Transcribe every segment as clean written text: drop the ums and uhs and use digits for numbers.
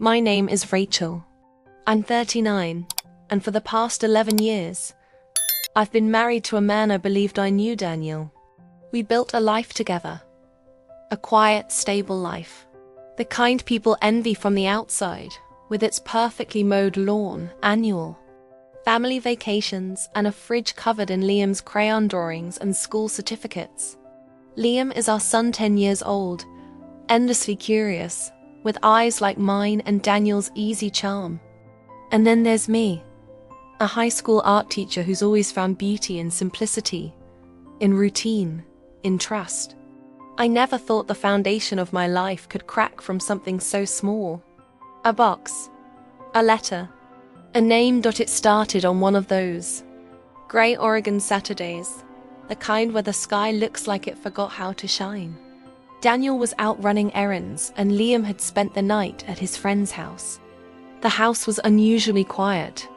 My name is Rachel. I'm 39, and for the past 11 years, I've been married to a man I believed I knew, Daniel. We built a life together. A quiet, stable life. The kind people envy from the outside, with its perfectly mowed lawn, annual family vacations, and a fridge covered in Liam's crayon drawings and school certificates. Liam is our son, 10 years old, endlessly curious, with eyes like mine and Daniel's easy charm. And then there's me, a high school art teacher who's always found beauty in simplicity, in routine, in trust. I never thought the foundation of my life could crack from something so small. A box, a letter, a name. It started on one of those grey Oregon Saturdays, the kind where the sky looks like it forgot how to shine. Daniel was out running errands, and Liam had spent the night at his friend's house. The house was unusually quiet.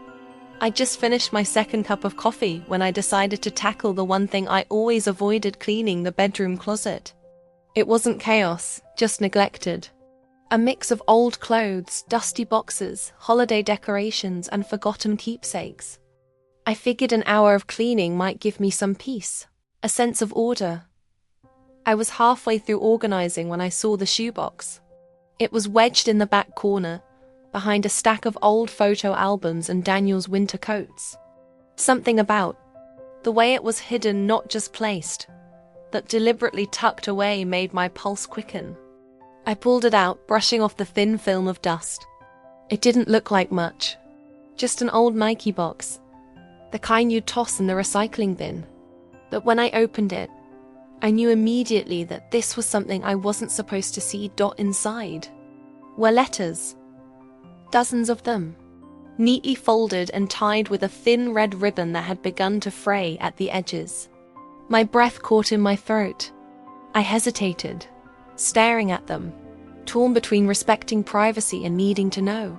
I just finished my second cup of coffee when I decided to tackle the one thing I always avoided: cleaning the bedroom closet. It wasn't chaos, just neglected. A mix of old clothes, dusty boxes, holiday decorations, and forgotten keepsakes. I figured an hour of cleaning might give me some peace, a sense of order. I was halfway through organizing when I saw the shoebox. It was wedged in the back corner, behind a stack of old photo albums and Daniel's winter coats. Something about the way it was hidden, not just placed, but deliberately tucked away, made my pulse quicken. I pulled it out, brushing off the thin film of dust. It didn't look like much. Just an old Nike box, the kind you'd toss in the recycling bin. But when I opened it, I knew immediately that this was something I wasn't supposed to see. Inside were letters. Dozens of them, neatly folded and tied with a thin red ribbon that had begun to fray at the edges. My breath caught in my throat. I hesitated, staring at them, torn between respecting privacy and needing to know.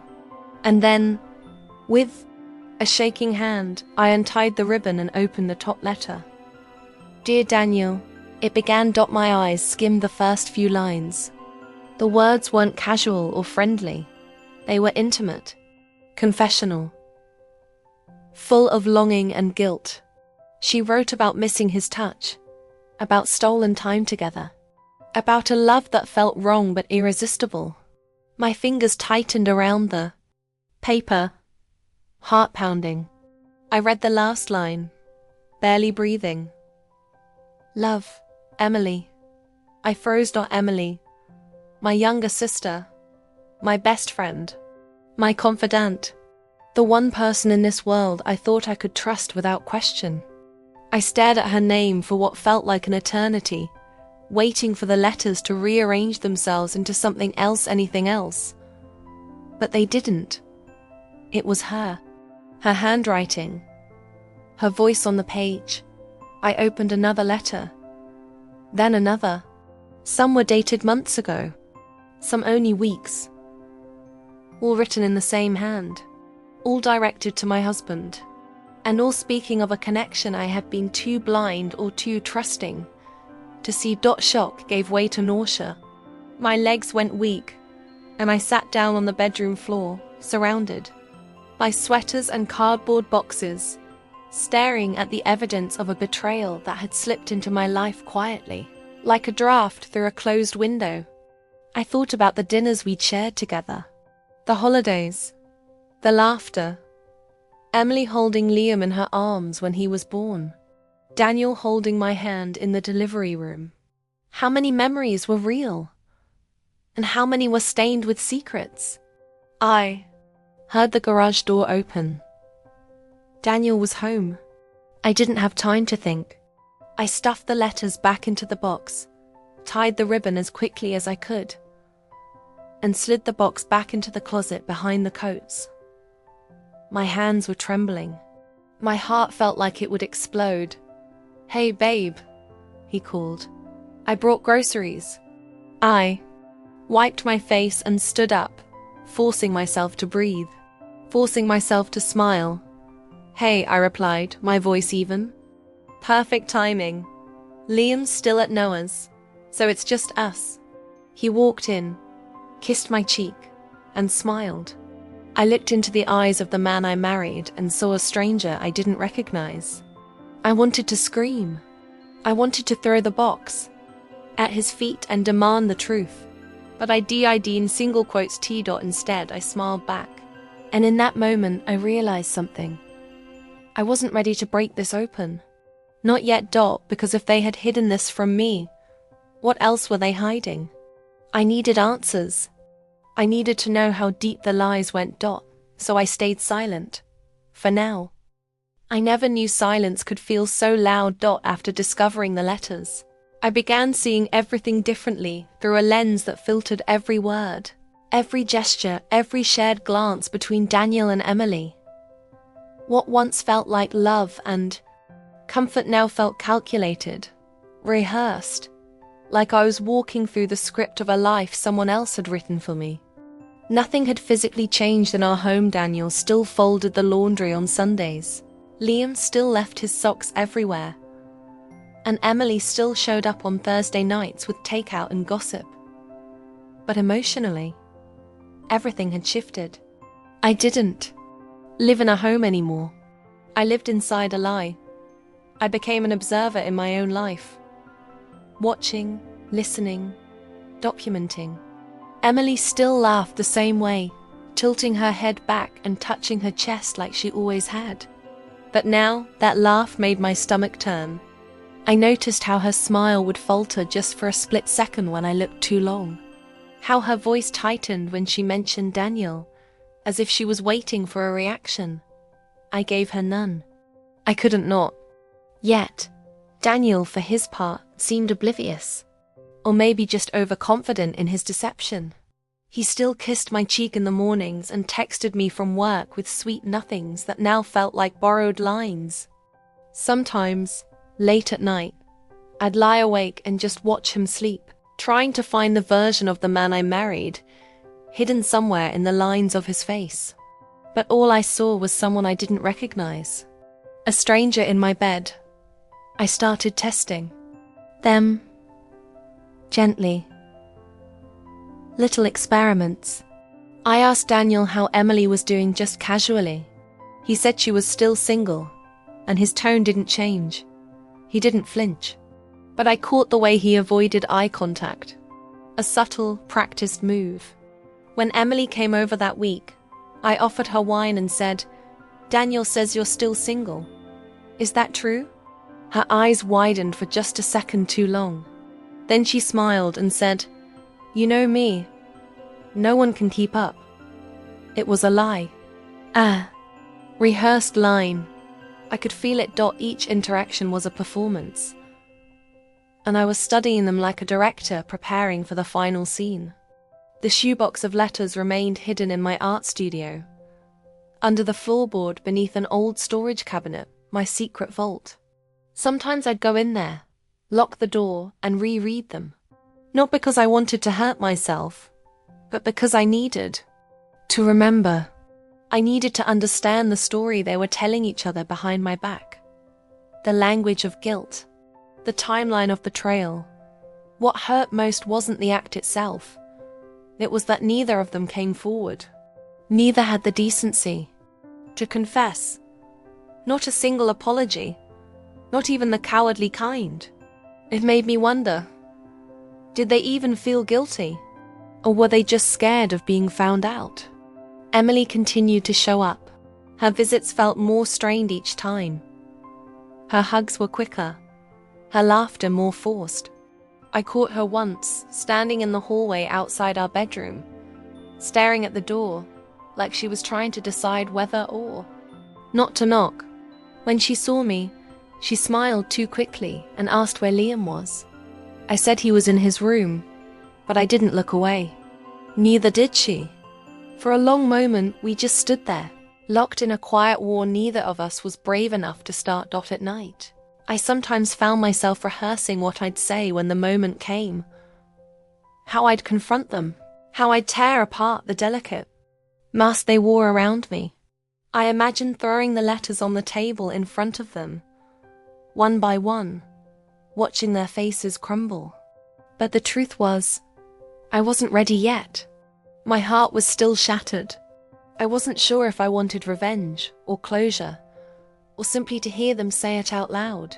And then, with a shaking hand, I untied the ribbon and opened the top letter. Dear Daniel, it began. My eyes skimmed the first few lines. The words weren't casual or friendly. They were intimate, confessional, full of longing and guilt. She wrote about missing his touch, about stolen time together, about a love that felt wrong but irresistible. My fingers tightened around the paper, heart pounding. I read the last line, barely breathing. Love, Emily. I froze. Emily, my younger sister, my best friend, my confidant, the one person in this world I thought I could trust without question. I stared at her name for what felt like an eternity, waiting for the letters to rearrange themselves into something else, anything else. But they didn't. It was her handwriting, her voice on the page. I opened another letter, then another. Some were dated months ago, some only weeks. All written in the same hand, all directed to my husband, and all speaking of a connection I had been too blind or too trusting to see. Shock gave way to nausea. My legs went weak, and I sat down on the bedroom floor, surrounded by sweaters and cardboard boxes, staring at the evidence of a betrayal that had slipped into my life quietly, like a draft through a closed window. I thought about the dinners we'd shared together, the holidays, the laughter, Emily holding Liam in her arms when he was born, Daniel holding my hand in the delivery room. How many memories were real? And how many were stained with secrets? I heard the garage door open. Daniel was home. I didn't have time to think. I stuffed the letters back into the box, tied the ribbon as quickly as I could, and slid the box back into the closet behind the coats. My hands were trembling. My heart felt like it would explode. Hey, babe, he called. I brought groceries. I wiped my face and stood up, forcing myself to breathe, forcing myself to smile. Hey, I replied, my voice even. Perfect timing. Liam's still at Noah's, so it's just us. He walked in, kissed my cheek, and smiled. I looked into the eyes of the man I married and saw a stranger I didn't recognize. I wanted to scream. I wanted to throw the box at his feet and demand the truth. But I did in single quotes T. Instead, I smiled back. And in that moment, I realized something. I wasn't ready to break this open. Not yet, because if they had hidden this from me, what else were they hiding? I needed answers. I needed to know how deep the lies went, so I stayed silent. For now. I never knew silence could feel so loud, after discovering the letters. I began seeing everything differently through a lens that filtered every word, every gesture, every shared glance between Daniel and Emily. What once felt like love and comfort now felt calculated, rehearsed, like I was walking through the script of a life someone else had written for me. Nothing had physically changed in our home. Daniel still folded the laundry on Sundays. Liam still left his socks everywhere. And Emily still showed up on Thursday nights with takeout and gossip. But emotionally, everything had shifted. I didn't live in a home anymore. I lived inside a lie. I became an observer in my own life. Watching, listening, documenting. Emily still laughed the same way, tilting her head back and touching her chest like she always had. But now, that laugh made my stomach turn. I noticed how her smile would falter just for a split second when I looked too long. How her voice tightened when she mentioned Daniel, as if she was waiting for a reaction. I gave her none. I couldn't not. Yet, Daniel, for his part, seemed oblivious. Or maybe just overconfident in his deception. He still kissed my cheek in the mornings and texted me from work with sweet nothings that now felt like borrowed lines. Sometimes, late at night, I'd lie awake and just watch him sleep, trying to find the version of the man I married, hidden somewhere in the lines of his face. But all I saw was someone I didn't recognize. A stranger in my bed. I started testing them gently. Little experiments. I asked Daniel how Emily was doing just casually. He said she was still single, and his tone didn't change. He didn't flinch. But I caught the way he avoided eye contact. A subtle, practiced move. When Emily came over that week, I offered her wine and said, "Daniel says you're still single. Is that true?" Her eyes widened for just a second too long. Then she smiled and said, "You know me. No one can keep up." It was a lie. Rehearsed line. I could feel it. Each interaction was a performance. And I was studying them like a director preparing for the final scene. The shoebox of letters remained hidden in my art studio, under the floorboard beneath an old storage cabinet, my secret vault. Sometimes I'd go in there, lock the door, and reread them. Not because I wanted to hurt myself, but because I needed to remember. I needed to understand the story they were telling each other behind my back. The language of guilt, the timeline of betrayal. What hurt most wasn't the act itself. It was that neither of them came forward. Neither had the decency to confess. Not a single apology. Not even the cowardly kind. It made me wonder, did they even feel guilty? Or were they just scared of being found out? Emily continued to show up. Her visits felt more strained each time. Her hugs were quicker. Her laughter more forced. I caught her once, standing in the hallway outside our bedroom, staring at the door, like she was trying to decide whether or not to knock. When she saw me, she smiled too quickly and asked where Liam was. I said he was in his room, but I didn't look away. Neither did she. For a long moment, we just stood there, locked in a quiet war neither of us was brave enough to start at night. I sometimes found myself rehearsing what I'd say when the moment came. How I'd confront them. How I'd tear apart the delicate mask they wore around me. I imagined throwing the letters on the table in front of them, one by one, watching their faces crumble. But the truth was, I wasn't ready yet. My heart was still shattered. I wasn't sure if I wanted revenge or closure, or simply to hear them say it out loud.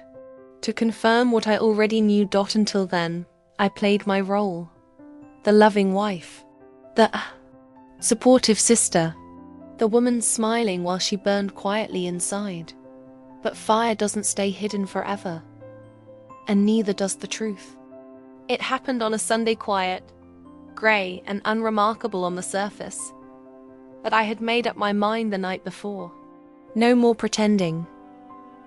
To confirm what I already knew. Until then, I played my role. The loving wife. The supportive sister. The woman smiling while she burned quietly inside. But fire doesn't stay hidden forever. And neither does the truth. It happened on a Sunday, quiet, grey and unremarkable on the surface. But I had made up my mind the night before. No more pretending.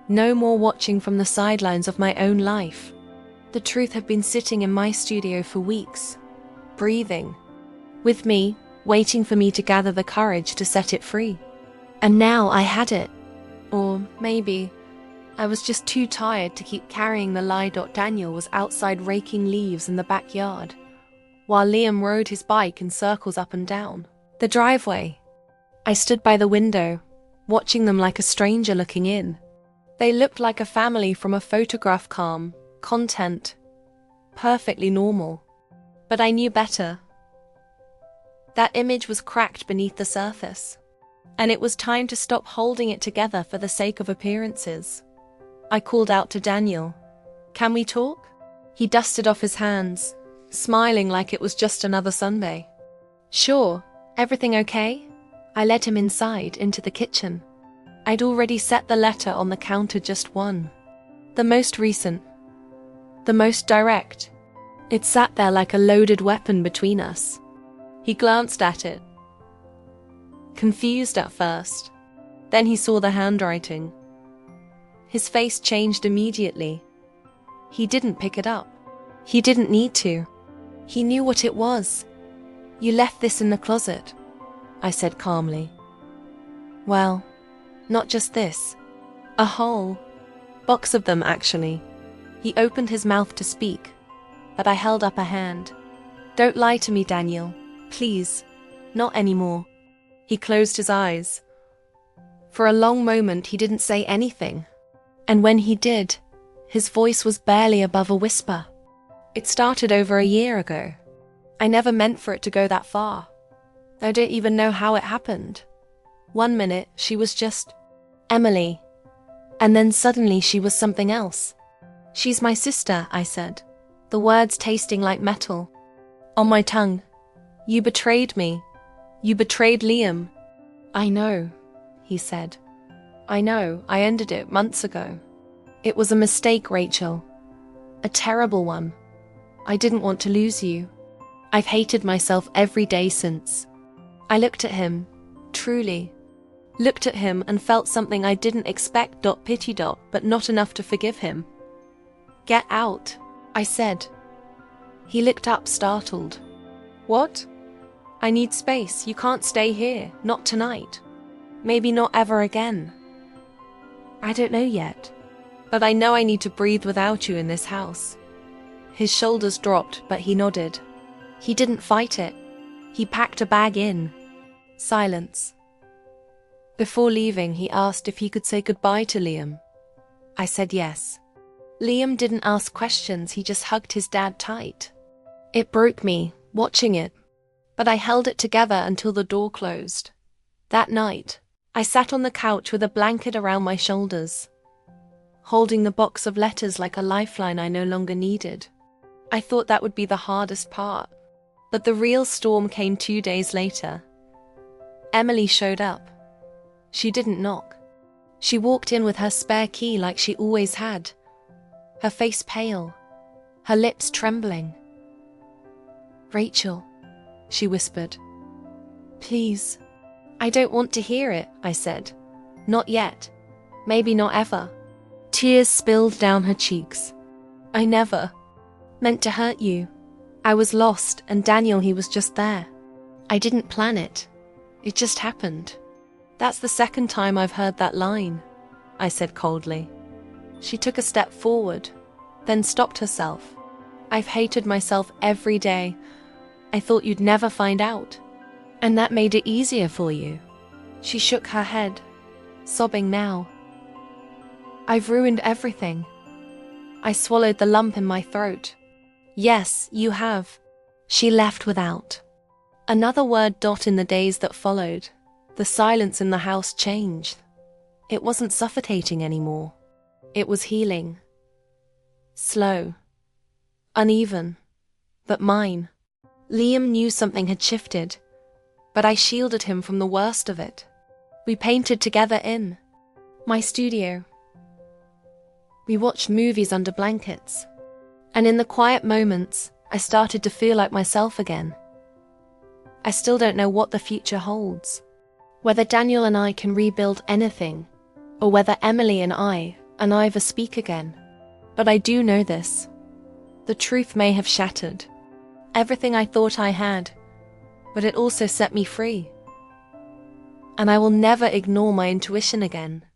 No more watching from the sidelines of my own life. The truth had been sitting in my studio for weeks, breathing, with me, waiting for me to gather the courage to set it free. And now I had it. Or maybe I was just too tired to keep carrying the lie. Daniel was outside raking leaves in the backyard, while Liam rode his bike in circles up and down the driveway. I stood by the window, watching them like a stranger looking in. They looked like a family from a photograph, calm, content, perfectly normal. But I knew better. That image was cracked beneath the surface, and it was time to stop holding it together for the sake of appearances. I called out to Daniel, "Can we talk?" He dusted off his hands, smiling like it was just another Sunday. "Sure, everything okay?" I led him inside, into the kitchen. I'd already set the letter on the counter, just one. The most recent. The most direct. It sat there like a loaded weapon between us. He glanced at it, confused at first. Then he saw the handwriting. His face changed immediately. He didn't pick it up. He didn't need to. He knew what it was. "You left this in the closet," I said calmly. "Well, not just this. A whole box of them, actually." He opened his mouth to speak, but I held up a hand. "Don't lie to me, Daniel. Please, not anymore." He closed his eyes. For a long moment he didn't say anything. And when he did, his voice was barely above a whisper. "It started over a year ago. I never meant for it to go that far. I don't even know how it happened. One minute she was just Emily, and then suddenly she was something else. She's my sister," I said, the words tasting like metal on my tongue. "You betrayed me. You betrayed Liam." "I know," he said. "I know, I ended it months ago. It was a mistake, Rachel. A terrible one. I didn't want to lose you. I've hated myself every day since." I looked at him, truly. Looked at him and felt something I didn't expect. Pity. But not enough to forgive him. "Get out," I said. He looked up, startled. "What?" "I need space. You can't stay here. Not tonight. Maybe not ever again." "I don't know yet. But I know I need to breathe without you in this house." His shoulders dropped, but he nodded. He didn't fight it. He packed a bag in. Silence. Before leaving, he asked if he could say goodbye to Liam. I said yes. Liam didn't ask questions, he just hugged his dad tight. It broke me, watching it. But I held it together until the door closed. That night, I sat on the couch with a blanket around my shoulders, holding the box of letters like a lifeline I no longer needed. I thought that would be the hardest part. But the real storm came 2 days later. Emily showed up. She didn't knock. She walked in with her spare key like she always had, her face pale, her lips trembling. "Rachel," she whispered. "Please." "I don't want to hear it," I said. "Not yet. Maybe not ever." Tears spilled down her cheeks. "I never meant to hurt you. I was lost, and Daniel, he was just there. I didn't plan it. It just happened." "That's the second time I've heard that line," I said coldly. She took a step forward, then stopped herself. "I've hated myself every day. I thought you'd never find out. And that made it easier for you." She shook her head, sobbing now. "I've ruined everything." I swallowed the lump in my throat. "Yes, you have." She left without Another word dot in the days that followed. The silence in the house changed. It wasn't suffocating anymore. It was healing. Slow. Uneven. But mine. Liam knew something had shifted, but I shielded him from the worst of it. We painted together in my studio. We watched movies under blankets. And in the quiet moments, I started to feel like myself again. I still don't know what the future holds. Whether Daniel and I can rebuild anything, or whether Emily and I never speak again. But I do know this. The truth may have shattered everything I thought I had, but it also set me free. And I will never ignore my intuition again.